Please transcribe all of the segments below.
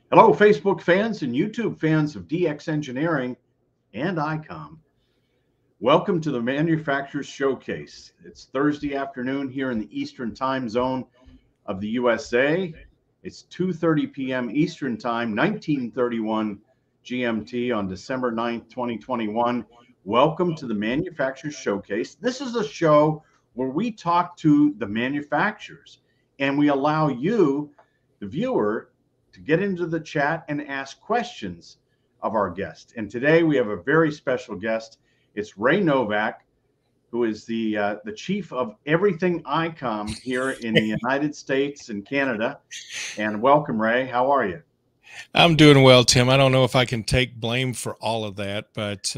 Hello, Facebook fans and YouTube fans of DX Engineering and Icom. Welcome to the Manufacturers Showcase. It's Thursday afternoon here in the Eastern Time Zone of the USA. It's 2:30 p.m. Eastern Time, 1931 GMT on December 9th, 2021. Welcome to the Manufacturers Showcase. This is a show where we talk to the manufacturers and we allow you, the viewer, to get into the chat and ask questions of our guest. And today we have a very special guest. It's Ray Novak, who is the chief of everything Icom here in the United States and Canada. And welcome, Ray. How are you? I'm doing well, Tim. I don't know if I can take blame for all of that, but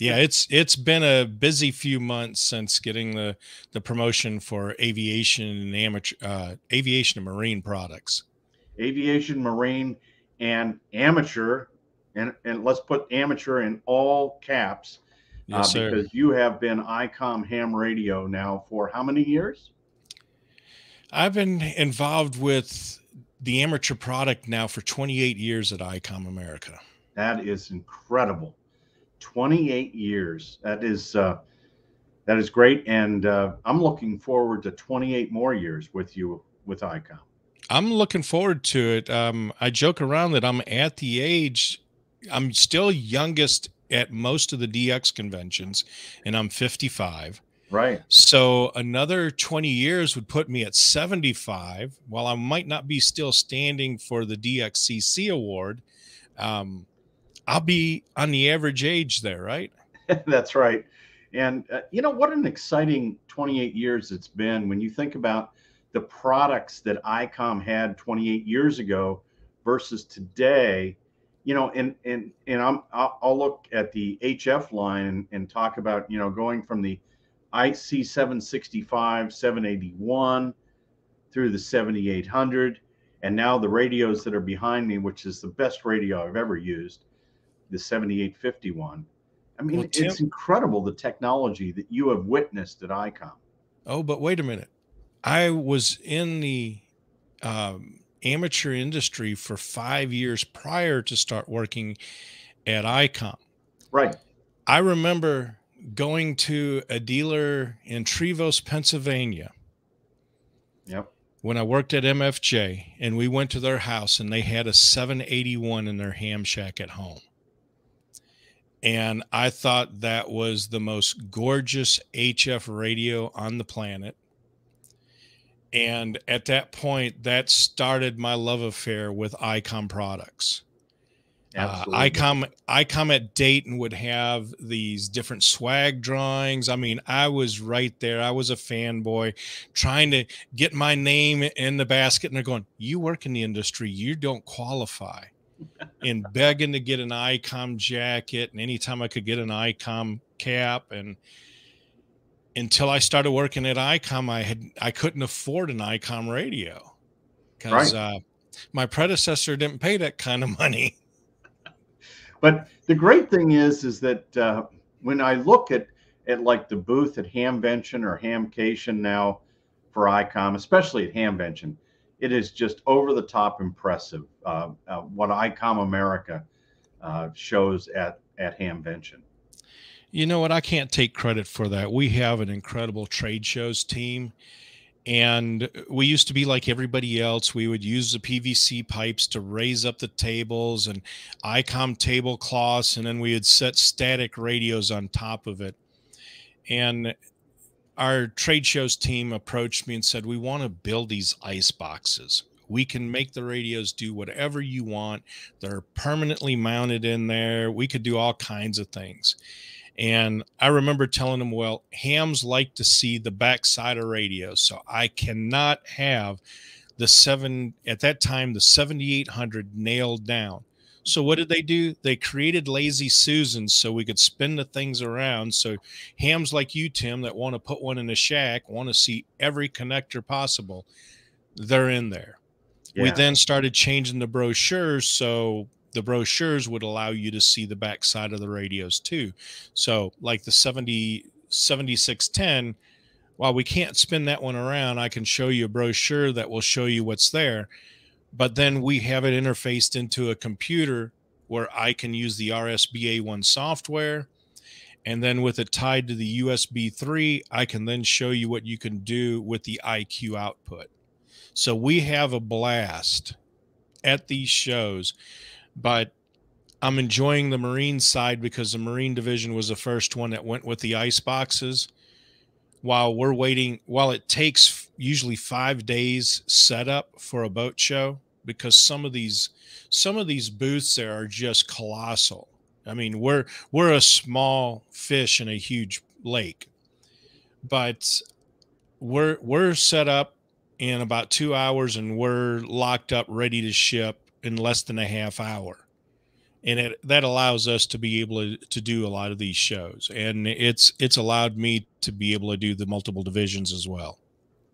yeah, it's been a busy few months since getting the promotion for aviation and aviation and marine products. Aviation, marine, and amateur, and let's put amateur in all caps, Yes, sir. because you have been Icom ham radio now for how many years? I've been involved with the amateur product now for 28 years at Icom America. That is incredible. 28 years. That is great, and I'm looking forward to 28 more years with you with Icom. I'm looking forward to it. I joke around that I'm at the age, I'm still youngest at most of the DX conventions, and I'm 55. Right. So another 20 years would put me at 75. While I might not be still standing for the DXCC award, I'll be on the average age there, right? That's right. And you know, what an exciting 28 years it's been when you think about the products that Icom had 28 years ago versus today. You know, and I'll look at the HF line and talk about, you know, going from the IC 765, 781 through the 7800, and now the radios that are behind me, which is the best radio I've ever used, the 7851. I mean, well, Tim, it's incredible the technology that you have witnessed at Icom. Oh, but wait a minute. I was in the amateur industry for 5 years prior to start working at Icom. Right. I remember going to a dealer in Trevose, Pennsylvania. Yep. When I worked at MFJ, and we went to their house and they had a 781 in their ham shack at home. And I thought that was the most gorgeous HF radio on the planet. And at that point, that started my love affair with Icom products. Icom at Dayton would have these different swag drawings. I mean, I was right there. I was a fanboy trying to get my name in the basket. And they're going, you work in the industry, you don't qualify. And begging to get an Icom jacket. And anytime I could get an Icom cap. And until I started working at Icom, I couldn't afford an Icom radio because my predecessor didn't pay that kind of money. But the great thing is that when I look at like the booth at Hamvention or Hamcation now for Icom, especially at Hamvention, it is just over the top impressive what Icom America shows at Hamvention. You know what? I can't take credit for that. We have an incredible trade shows team. And we used to be like everybody else. We would use the PVC pipes to raise up the tables and Icom tablecloths, and then we would set static radios on top of it. And our trade shows team approached me and said, we want to build these ice boxes. We can make the radios do whatever you want. They're permanently mounted in there. We could do all kinds of things. And I remember telling them, well, hams like to see the backside of radios, so I cannot have at that time, the 7800 nailed down. So what did they do? They created Lazy Susans so we could spin the things around. So hams like you, Tim, that want to put one in a shack, want to see every connector possible, they're in there. Yeah. We then started changing the brochures so the brochures would allow you to see the backside of the radios too. So like the 7610, while we can't spin that one around, I can show you a brochure that will show you what's there. but then we have it interfaced into a computer where I can use the RSBA1 software. And then with it tied to the USB 3, I can then show you what you can do with the IQ output. So we have a blast at these shows, but I'm enjoying the Marine side because the Marine division was the first one that went with the ice boxes. While we're waiting, while it takes usually 5 days setup for a boat show, because some of these booths there are just colossal. I mean, we're a small fish in a huge lake, but we're set up in about 2 hours and we're locked up, ready to ship in less than a half hour. And that allows us to be able to do a lot of these shows, and it's allowed me to be able to do the multiple divisions as well.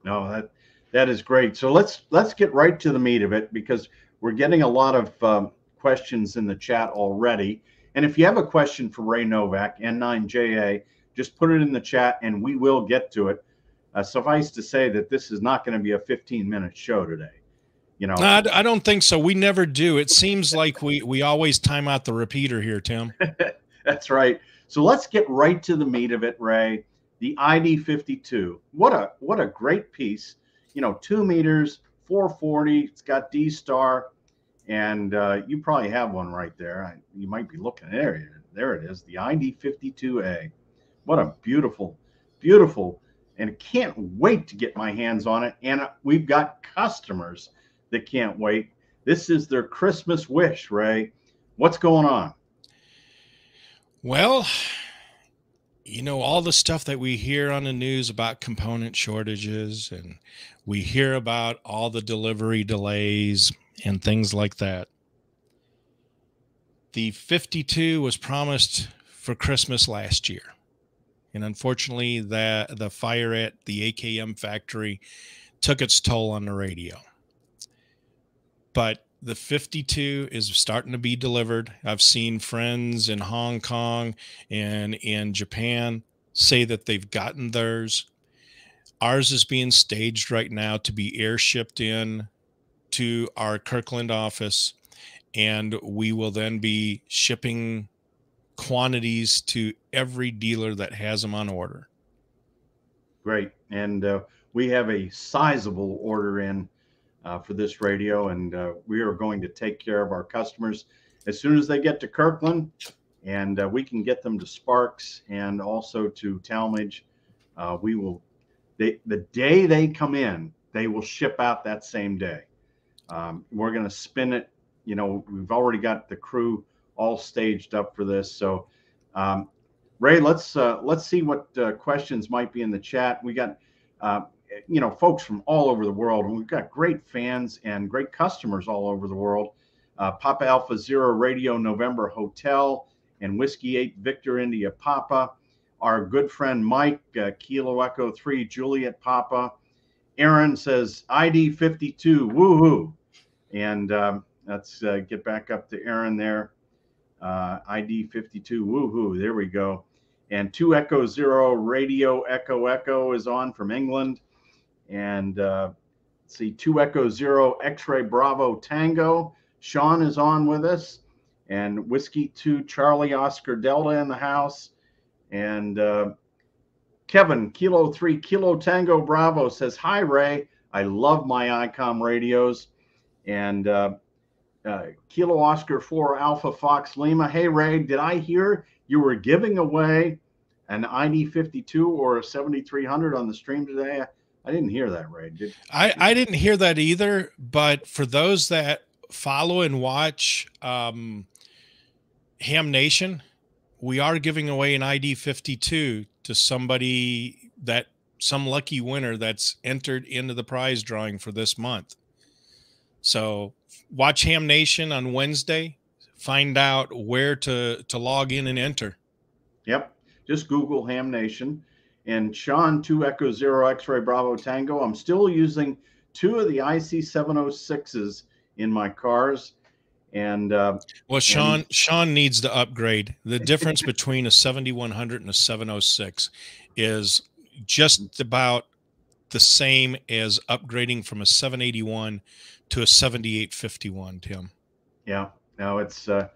No, that is great. So let's get right to the meat of it, because we're getting a lot of questions in the chat already. And if you have a question for Ray Novak, N9JA, just put it in the chat and we will get to it. Suffice to say that this is not going to be a 15-minute show today. You know, I don't think so. We never do. It seems like we always time out the repeater here, Tim. That's right. So let's get right to the meat of it, Ray. The ID52. What a great piece. You know, 2 meters, 440. It's got D-Star, and you probably have one right there. You might be looking there. There it is, the ID52A. What a beautiful, beautiful, and can't wait to get my hands on it. And we've got customers that can't wait. This is their Christmas wish, Ray. What's going on? Well, you know, all the stuff that we hear on the news about component shortages, and we hear about all the delivery delays and things like that. The 52 was promised for Christmas last year. And unfortunately, the fire at the AKM factory took its toll on the radio. But the 52 is starting to be delivered. I've seen friends in Hong Kong and in Japan say that they've gotten theirs. Ours is being staged right now to be airshipped in to our Kirkland office, and we will then be shipping quantities to every dealer that has them on order. Great. And we have a sizable order in for this radio, and we are going to take care of our customers as soon as they get to Kirkland, and we can get them to Sparks and also to Talmadge. We will, the day they come in, they will ship out that same day. We're going to spin it. You know, we've already got the crew all staged up for this. So, Ray, let's see what questions might be in the chat. We got, you know, folks from all over the world, and we've got great fans and great customers all over the world. Papa Alpha Zero Radio November Hotel and Whiskey 8 Victor India Papa. Our good friend Mike, Kilo Echo 3 Juliet Papa. Aaron says ID52, woohoo. And let's get back up to Aaron there. ID52, woohoo, there we go. And 2 Echo 0 Radio Echo Echo is on from England. And let's see, 2 Echo 0 X-Ray Bravo Tango. Sean is on with us. And Whiskey 2 Charlie Oscar Delta in the house. And Kevin, Kilo 3 Kilo Tango Bravo says, hi, Ray. I love my Icom radios. And Kilo Oscar 4 Alpha Fox Lima. Hey, Ray, did I hear you were giving away an ID52 or a 7300 on the stream today? I didn't hear that, Ray. I didn't hear that either. But for those that follow and watch Ham Nation, we are giving away an ID52 to somebody, that some lucky winner that's entered into the prize drawing for this month. So watch Ham Nation on Wednesday. Find out where to log in and enter. Yep. Just Google Ham Nation. And Sean, 2 Echo 0 X-Ray Bravo Tango. I'm still using 2 of the IC706s in my cars. And well, Sean needs to upgrade. The difference between a 7100 and a 706 is just about the same as upgrading from a 781 to a 7851, Tim. Yeah, no, it's the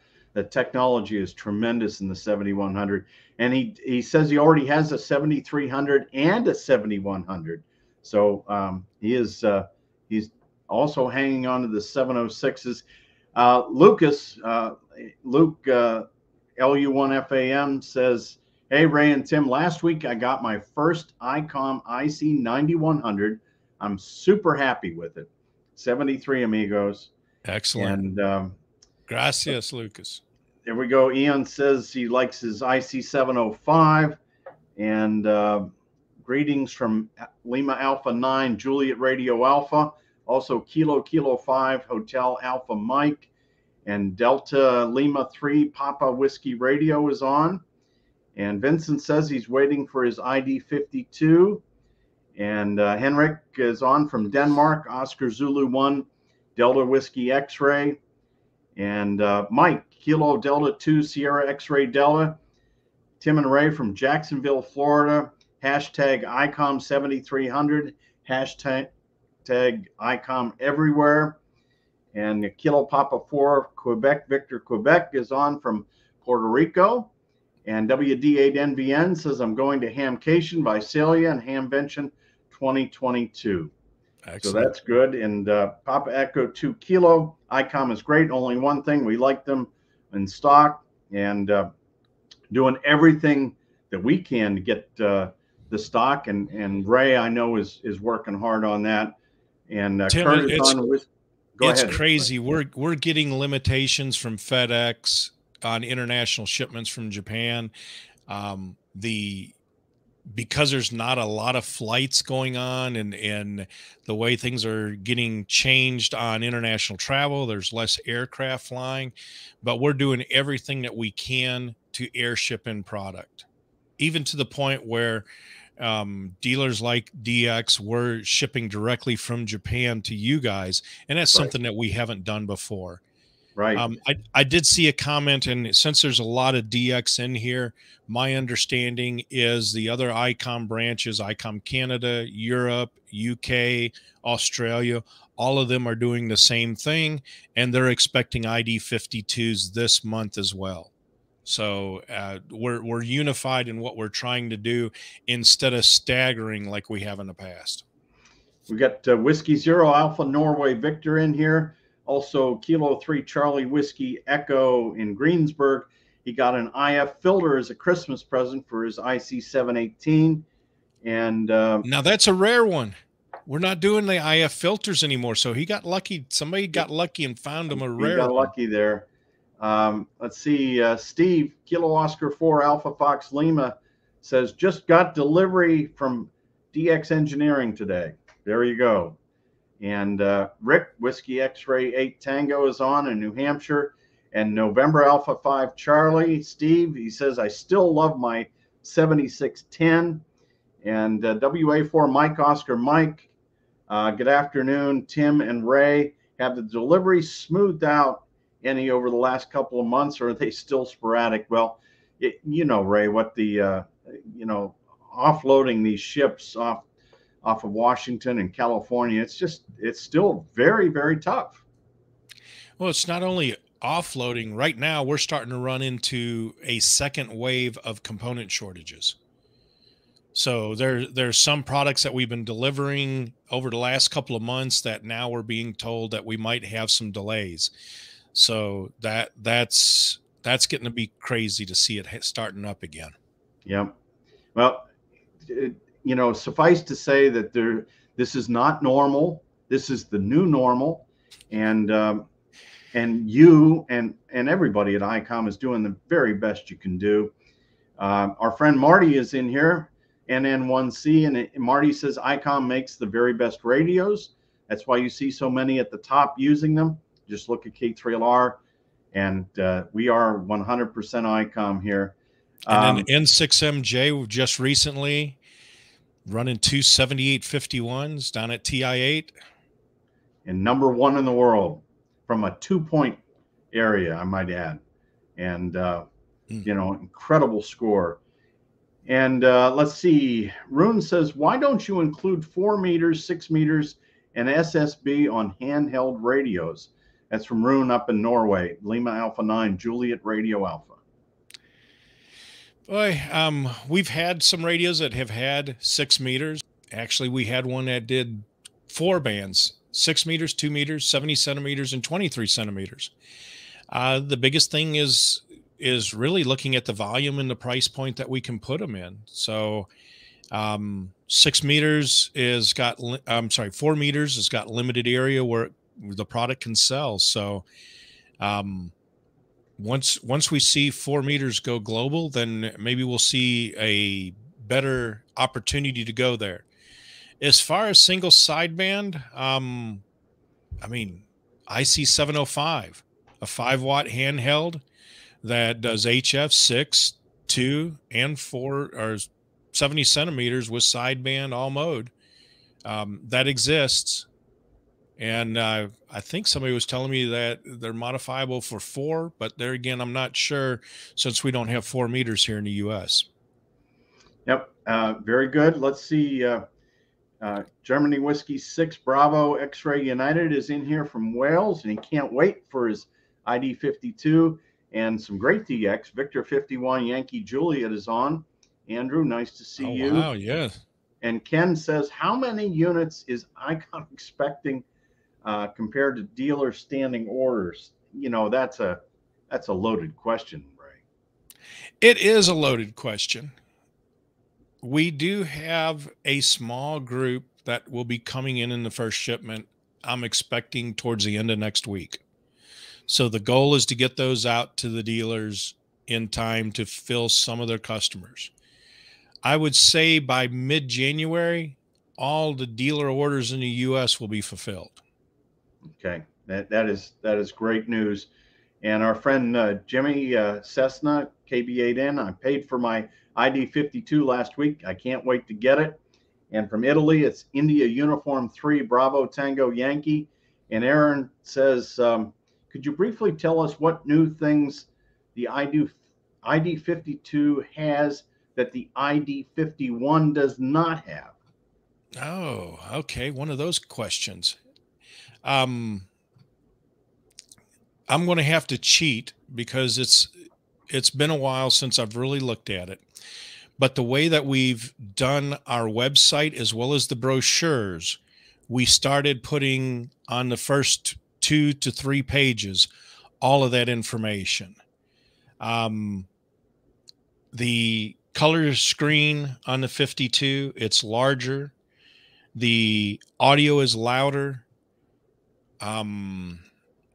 technology is tremendous in the 7100, and he says he already has a 7300 and a 7100. So he's also hanging on to the 706s. Luke LU1FAM says, "Hey Ray and Tim, last week I got my first Icom IC9100. I'm super happy with it. 73 amigos." Excellent. And gracias, Lucas. There we go. Ian says he likes his IC705. And greetings from Lima Alpha 9, Juliet Radio Alpha. Also Kilo 5, Hotel Alpha Mike. And Delta Lima 3, Papa Whiskey Radio is on. And Vincent says he's waiting for his ID 52. And Henrik is on from Denmark, Oscar Zulu 1, Delta Whiskey X-Ray. And Mike, Kilo Delta 2, Sierra X-Ray Delta. Tim and Ray from Jacksonville, Florida. Hashtag Icom 7300. Hashtag Icom everywhere. And Kilo Papa 4, Quebec, Victor, Quebec is on from Puerto Rico. And WD8NVN says, I'm going to Hamcation, Visalia, and Hamvention 2022. Excellent. So that's good. And Papa Echo 2 Kilo, Icom is great. Only one thing, we like them in stock, and doing everything that we can to get the stock. And Ray, I know, is working hard on that. And Tim, Kurt is on with. It's crazy. We're getting limitations from FedEx on international shipments from Japan. Because there's not a lot of flights going on, and the way things are getting changed on international travel, there's less aircraft flying, but we're doing everything that we can to airship in product, even to the point where dealers like DX were shipping directly from Japan to you guys. And that's something that we haven't done before. Right. I did see a comment, and since there's a lot of DX in here, my understanding is the other Icom branches, Icom Canada, Europe, UK, Australia, all of them are doing the same thing, and they're expecting ID 52s this month as well. So we're unified in what we're trying to do instead of staggering like we have in the past. We got Whiskey Zero Alpha Norway Victor in here. Also Kilo 3 Charlie Whiskey Echo in Greensburg. He got an IF filter as a Christmas present for his IC718. And now that's a rare one. We're not doing the IF filters anymore. So he got lucky. Somebody got lucky and found him a rare one. He got lucky there. Let's see. Steve, Kilo Oscar 4 Alpha Fox Lima says, just got delivery from DX Engineering today. There you go. And Rick, Whiskey X-Ray 8 Tango is on in New Hampshire. And November Alpha 5 Charlie, Steve, he says, I still love my 7610. And WA4 Mike Oscar Mike, good afternoon. Tim and Ray, have the deliveries smoothed out any over the last couple of months, or are they still sporadic? Well, you know, Ray, what the, offloading these ships off of Washington and California, it's still very, very tough. Well, it's not only offloading. Right now, we're starting to run into a second wave of component shortages. So there's some products that we've been delivering over the last couple of months that now we're being told that we might have some delays. So that's getting to be crazy to see it starting up again. Yep. Well, suffice to say that this is not normal. This is the new normal, and you and everybody at Icom is doing the very best you can do. Our friend Marty is in here, NN1C, and Marty says Icom makes the very best radios. That's why you see so many at the top using them. Just look at K3LR, and we are 100% Icom here. And then N9JA just recently running 2 7851s down at TI8. And #1 in the world from a 2-point area, I might add. And, incredible score. And let's see. Rune says, why don't you include 4 meters, 6 meters, and SSB on handheld radios. That's from Rune up in Norway. Lima Alpha 9, Juliet Radio Alpha. Boy, we've had some radios that have had 6 meters. Actually, we had one that did 4 bands, 6 meters, 2 meters, 70 centimeters, and 23 centimeters. The biggest thing is really looking at the volume and the price point that we can put them in. So 6 meters is got, 4 meters has got limited area where the product can sell. So once we see 4 meters go global, then maybe we'll see a better opportunity to go there. As far as single sideband, I mean, IC705, a 5-watt handheld that does HF 6, 2, and 4 or 70 centimeters with sideband all mode. That exists. And I think somebody was telling me that they're modifiable for 4, but there again, I'm not sure since we don't have 4 meters here in the U.S. Yep, very good. Let's see. Germany Whiskey 6 Bravo X-Ray United is in here from Wales, and he can't wait for his ID 52 and some great DX. Victor 51 Yankee Juliet is on. Andrew, nice to see you. Wow, yeah. And Ken says, how many units is Icom expecting compared to dealer standing orders? You know, that's a loaded question, Ray. It is a loaded question. We do have a small group that will be coming in the first shipment. I'm expecting towards the end of next week. So the goal is to get those out to the dealers in time to fill some of their customers. I would say by mid-January, all the dealer orders in the U.S. will be fulfilled. Okay, that is great news. And our friend Jimmy Cessna, KB8N, I paid for my ID 52 last week. I can't wait to get it. And from Italy, it's India Uniform 3 Bravo Tango Yankee. And Aaron says, could you briefly tell us what new things the ID 52 has that the ID 51 does not have? Oh, okay. One of those questions. I'm going to have to cheat because it's been a while since I've really looked at it. But the way that we've done our website as well as the brochures, we started putting on the first 2 to 3 pages all of that information. The color screen on the 52, it's larger. The audio is louder.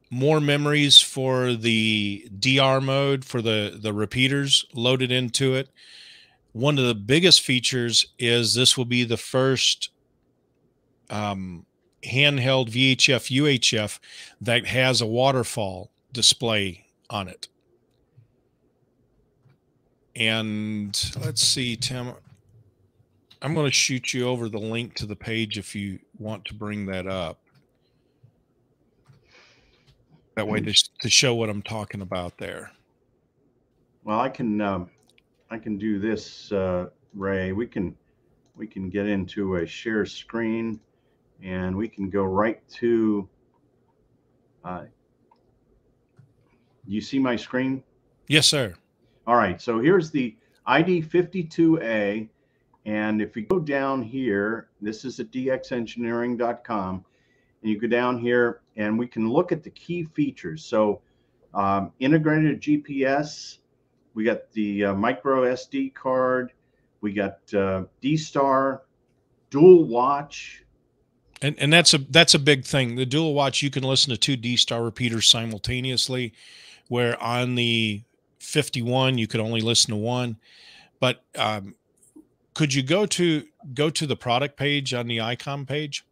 More memories for the DR mode for the repeaters loaded into it. One of the biggest features is this will be the first handheld VHF UHF that has a waterfall display on it. And let's see, Tim, I'm going to shoot you over the link to the page if you want to bring that up. That way to show what I'm talking about there. Well, I can do this, Ray. We can get into a share screen, and we can go right to. You see my screen? Yes, sir. All right. So here's the ID 52A, and if you go down here, this is at dxengineering.com, and you go down here, and we can look at the key features. So integrated GPS. We got the micro SD card. We got D-Star, dual watch. And that's a big thing. The dual watch, you can listen to 2 D-Star repeaters simultaneously, where on the 51 you could only listen to 1. But could you go to the product page on the Icom page?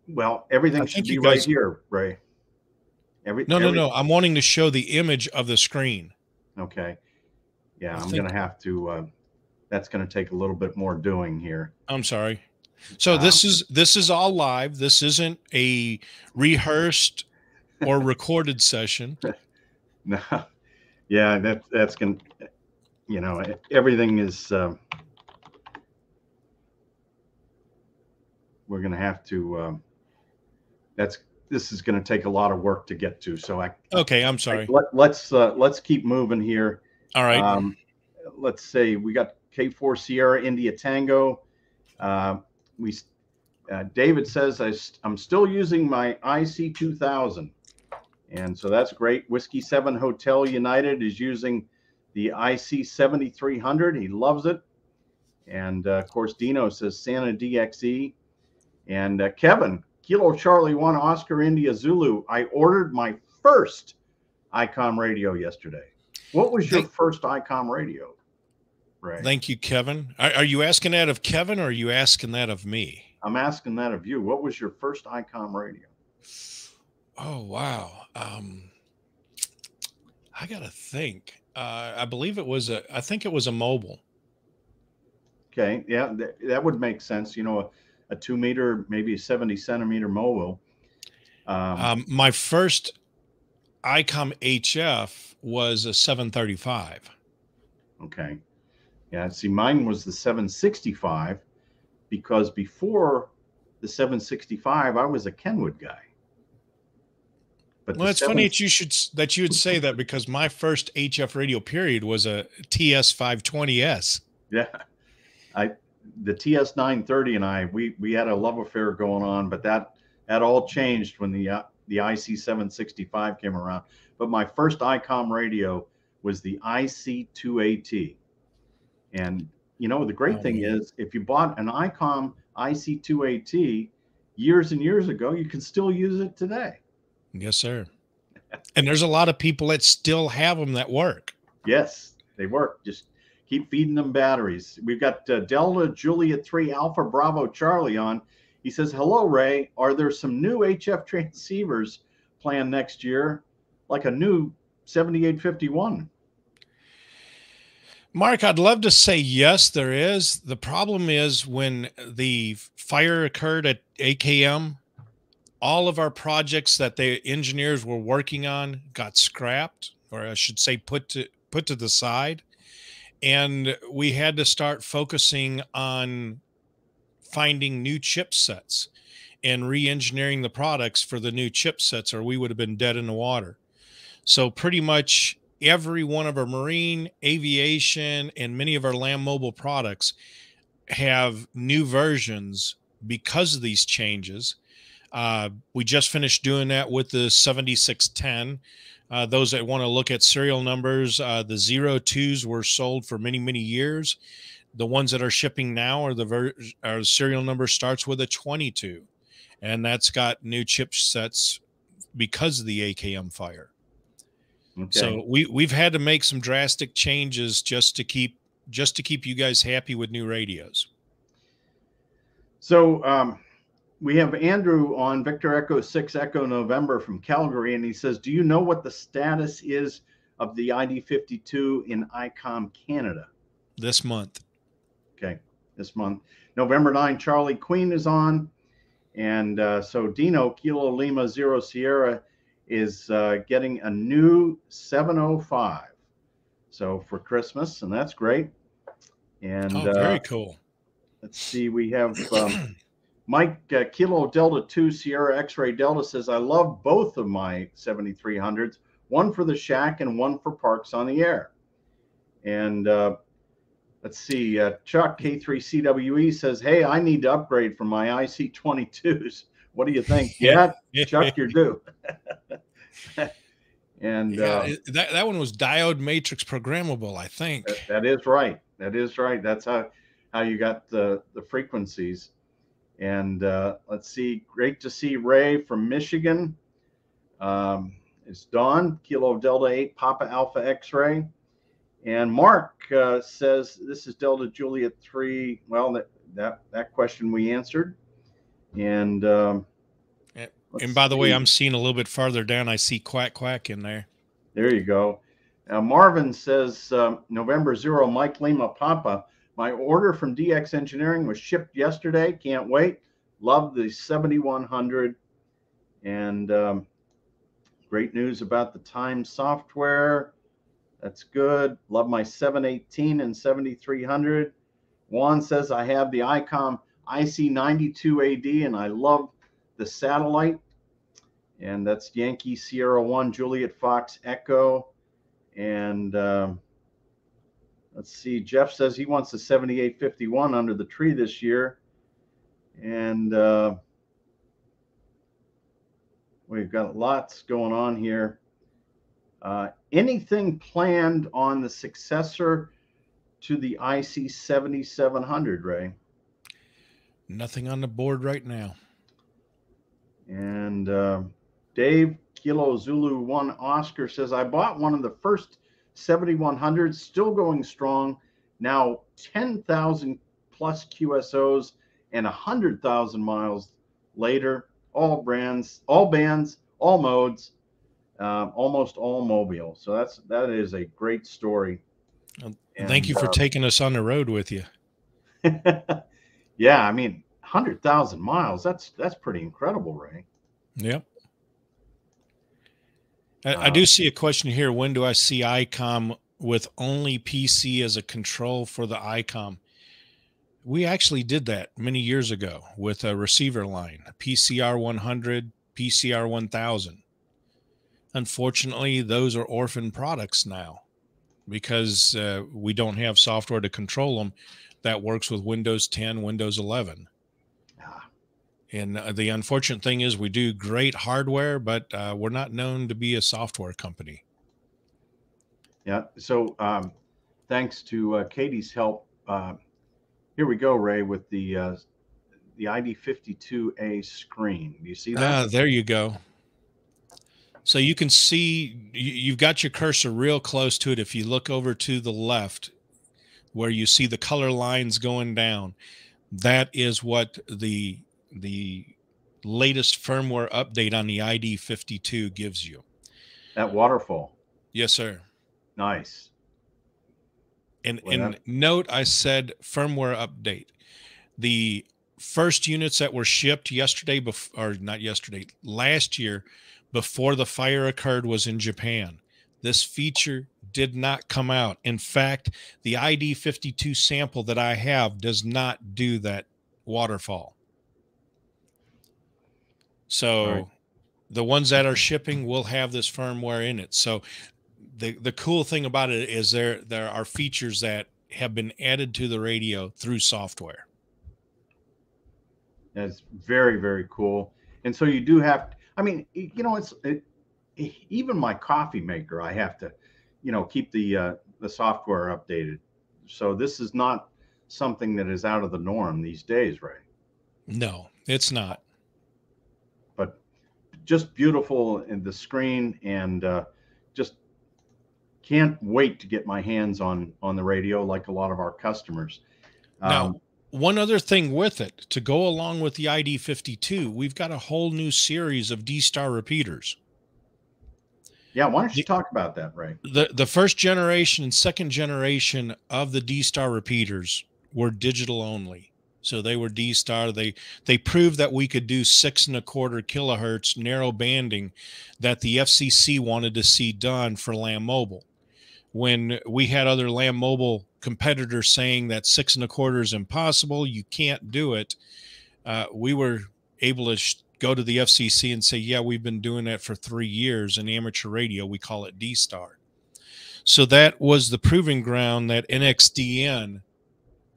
Well, everything should be right here, Ray. No. I'm wanting to show the image of the screen. Okay. Yeah, I'm going to have to. That's going to take a little bit more doing here. I'm sorry. So this is all live. This isn't a rehearsed or recorded session. No. Yeah, that's going to. You know, everything is. we're going to have to. This is going to take a lot of work to get to. So okay, I'm sorry. Let's keep moving here. All right. Let's say we got K4 Sierra India Tango. David says I'm still using my IC 2000, and so that's great. Whiskey 7 Hotel United is using the IC 7300. He loves it. And of course, Dino says Santa DXE. And Kevin, Kilo Charlie 1 Oscar India Zulu. I ordered my first Icom radio yesterday. What was your first Icom radio, Ray? Thank you, Kevin. Are you asking that of Kevin, or are you asking that of me? I'm asking that of you. What was your first Icom radio? Oh, wow. I got to think. I believe it was I think it was a mobile. Okay. Yeah, that would make sense. You know, a 2 meter, maybe a 70 centimeter mobile. My first Icom HF was a 735. Okay. Yeah. See, mine was the 765, because before the 765, I was a Kenwood guy. But well, it's funny that you would say that, because my first HF radio period was a TS 520S. Yeah. The TS 930 and we had a love affair going on, but that all changed when the IC 765 came around. But my first Icom radio was the IC 2AT. And you know, the great thing is, if you bought an Icom IC 2AT years and years ago, you can still use it today. Yes, sir. And there's a lot of people that still have them that work. Yes, they work. Just keep feeding them batteries. We've got Delta Juliet 3 Alpha Bravo Charlie on. He says, hello, Ray. Are there some new HF transceivers planned next year, like a new 7851? Mark, I'd love to say yes, there is. The problem is, when the fire occurred at AKM, all of our projects that the engineers were working on got scrapped, or I should say put to the side. And we had to start focusing on finding new chipsets and re-engineering the products for the new chipsets, or we would have been dead in the water. So pretty much every one of our marine, aviation, and many of our land mobile products have new versions because of these changes. We just finished doing that with the 7610. Those that want to look at serial numbers, the 02s were sold for many, many years. The ones that are shipping now our serial number starts with a 22, and that's got new chipsets because of the AKM fire. Okay. So we've had to make some drastic changes just to keep you guys happy with new radios. So we have Andrew on Victor Echo 6 Echo November from Calgary, and he says, do you know what the status is of the ID52 in Icom Canada? This month. Okay, this month. November 9, Charlie Queen is on. And so Dino, Kilo Lima 0 Sierra, is getting a new 705. So for Christmas, and that's great. And very cool. Let's see, we have Mike Kilo Delta 2 Sierra X-Ray Delta says, I love both of my 7300s, one for the shack and one for parks on the air. And let's see, Chuck K3CWE says, hey, I need to upgrade from my IC22s. What do you think? Yeah, Chuck, you're due. And that one was diode matrix programmable, I think. That is right. That is right. That's how you got the frequencies. And let's see, great to see Ray from Michigan. It's Dawn, Kilo Delta 8 Papa Alpha X-Ray. And Mark says, this is Delta Juliet 3. Well, that question we answered. And by the way, I'm seeing a little bit farther down, I see Quack Quack in there. There you go. Now, Marvin says, November 0, Mike Lima Papa. My order from DX Engineering was shipped yesterday. Can't wait. Love the 7100. And great news about the Time software. That's good. Love my 718 and 7300. Juan says, I have the Icom IC92AD, and I love the satellite. And that's Yankee Sierra 1, Juliet Fox Echo. And let's see, Jeff says he wants the 7851 under the tree this year. And we've got lots going on here. Anything planned on the successor to the IC 7700, Ray? Nothing on the board right now. And Dave Kilo Zulu 1 Oscar says, I bought one of the first 7100s, still going strong. Now 10,000 plus QSOs and 100,000 miles later. All brands, all bands, all modes, almost all mobile. So that is a great story. Thank you for taking us on the road with you. Yeah, I mean, 100,000 miles. That's pretty incredible, Ray. Yep. I do see a question here. When do I see Icom with only PC as a control for the Icom? We actually did that many years ago with a receiver line, PCR 100, PCR 1000. Unfortunately, those are orphan products now because we don't have software to control them that works with Windows 10, Windows 11. And the unfortunate thing is we do great hardware, but we're not known to be a software company. Yeah. So thanks to Katie's help, here we go, Ray, with the ID52A screen. Do you see that? There you go. So you can see you've got your cursor real close to it. If you look over to the left where you see the color lines going down, that is what the latest firmware update on the ID52 gives you. That waterfall. Yes, sir. Nice. And note, I said firmware update. The first units that were shipped yesterday, or not yesterday, last year, before the fire occurred, was in Japan. This feature did not come out. In fact, the ID52 sample that I have does not do that waterfall. So right. The ones that are shipping will have this firmware in it. So the cool thing about it is there are features that have been added to the radio through software. That's very, very cool. And so you do have, I mean, you know, even my coffee maker, I have to, you know, keep the software updated. So this is not something that is out of the norm these days, right? No, it's not. But just beautiful in the screen, and just can't wait to get my hands on the radio like a lot of our customers. Now, one other thing with it, to go along with the ID52, we've got a whole new series of D-Star repeaters. Yeah, why don't you talk about that, Ray? The first generation and second generation of the D-Star repeaters were digital only. So they were D-Star. They proved that we could do 6.25 kilohertz narrow banding that the FCC wanted to see done for Lamb Mobile. When we had other Lamb Mobile competitors saying that 6.25 is impossible, you can't do it, we were able to go to the FCC and say, yeah, we've been doing that for 3 years in amateur radio. We call it D-Star. So that was the proving ground that NXDN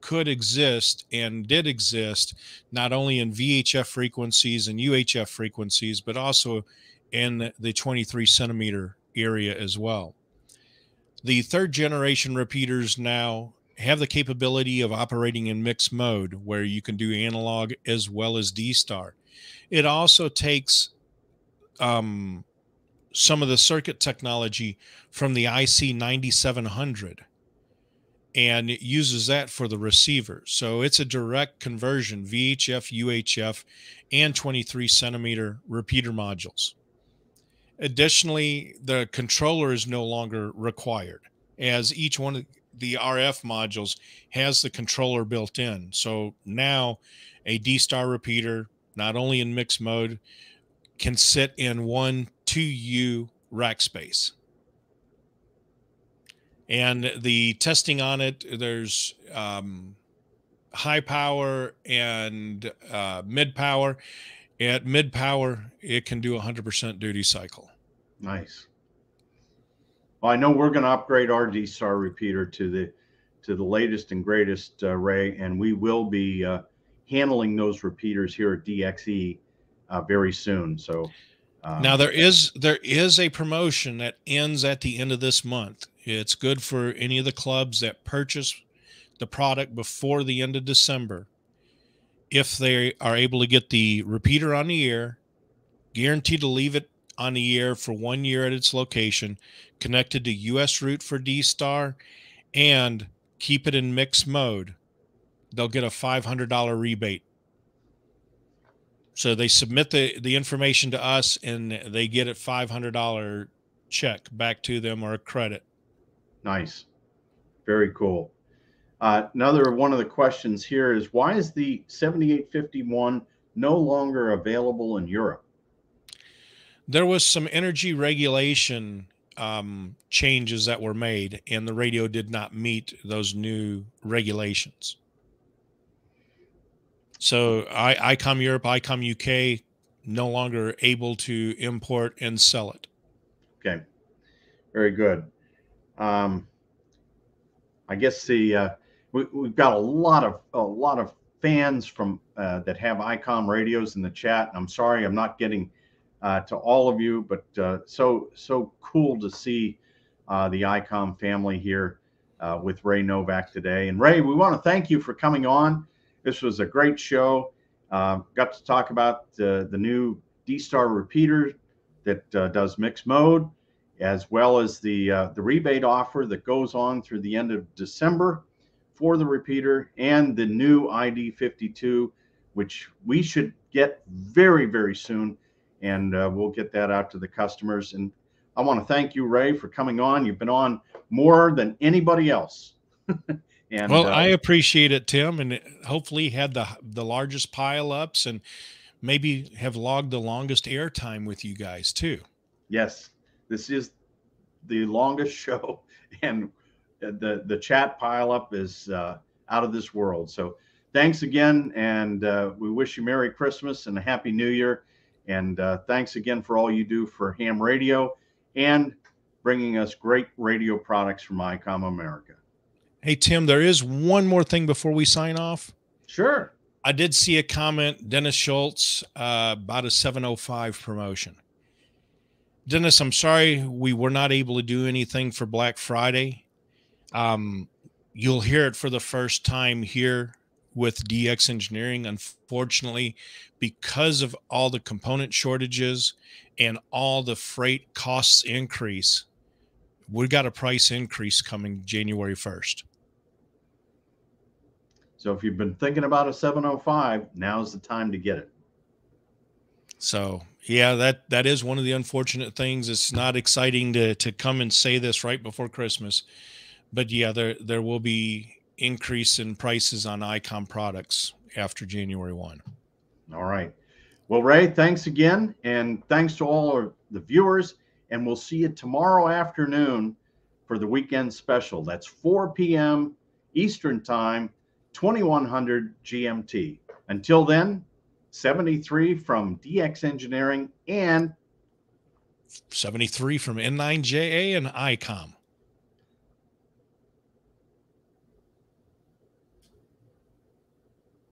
could exist and did exist, not only in VHF frequencies and UHF frequencies, but also in the 23 centimeter area as well. The third generation repeaters now have the capability of operating in mixed mode, where you can do analog as well as D-Star. It also takes some of the circuit technology from the IC9700 and it uses that for the receiver. So it's a direct conversion, VHF, UHF, and 23 centimeter repeater modules. Additionally, the controller is no longer required, as each one of the RF modules has the controller built in. So now a D-Star repeater, not only in mixed mode, can sit in 1 2U rack space. And the testing on it, there's high power and mid power. At mid power, it can do 100% duty cycle. Nice. Well, I know we're going to upgrade our D-Star repeater to the latest and greatest, Ray, and we will be handling those repeaters here at DXE very soon. So now there is a promotion that ends at the end of this month. It's good for any of the clubs that purchase the product before the end of December. If they are able to get the repeater on the air, guaranteed to leave it on the air for 1 year at its location, connected to US route for D-Star, and keep it in mixed mode, they'll get a $500 rebate. So they submit the information to us and they get a $500 check back to them, or a credit. Nice. Very cool. Another one of the questions here is, why is the 7851 no longer available in Europe? There was some energy regulation changes that were made, and the radio did not meet those new regulations. So Icom Europe, Icom UK, no longer able to import and sell it. Okay, very good. I guess we've got a lot of fans from that have Icom radios in the chat. I'm sorry I'm not getting to all of you, but so cool to see the Icom family here with Ray Novak today. And Ray, we want to thank you for coming on. This was a great show. Got to talk about the new D-Star repeater that does mixed mode, as well as the rebate offer that goes on through the end of December for the repeater, and the new ID52, which we should get very, very soon. And we'll get that out to the customers. And I want to thank you, Ray, for coming on. You've been on more than anybody else. And, well, I appreciate it, Tim, and hopefully had the largest pile-ups, and maybe have logged the longest airtime with you guys too. Yes, this is the longest show, and the chat pile-up is out of this world. So thanks again, and we wish you Merry Christmas and a Happy New Year. And thanks again for all you do for ham radio and bringing us great radio products from Icom America. Hey, Tim, there is one more thing before we sign off. Sure. I did see a comment, Dennis Schultz, about a 705 promotion. Dennis, I'm sorry we were not able to do anything for Black Friday. You'll hear it for the first time here with DX Engineering. Unfortunately, because of all the component shortages and all the freight costs increase, we got a price increase coming January 1st. So if you've been thinking about a 705, now's the time to get it. So yeah, that is one of the unfortunate things. It's not exciting to come and say this right before Christmas, but yeah, there will be increase in prices on Icom products after January 1. All right. Well, Ray, thanks again. And thanks to all of the viewers. And we'll see you tomorrow afternoon for the weekend special. That's 4 p.m. Eastern Time, 2100 GMT. Until then, 73 from DX Engineering and 73 from N9JA and Icom.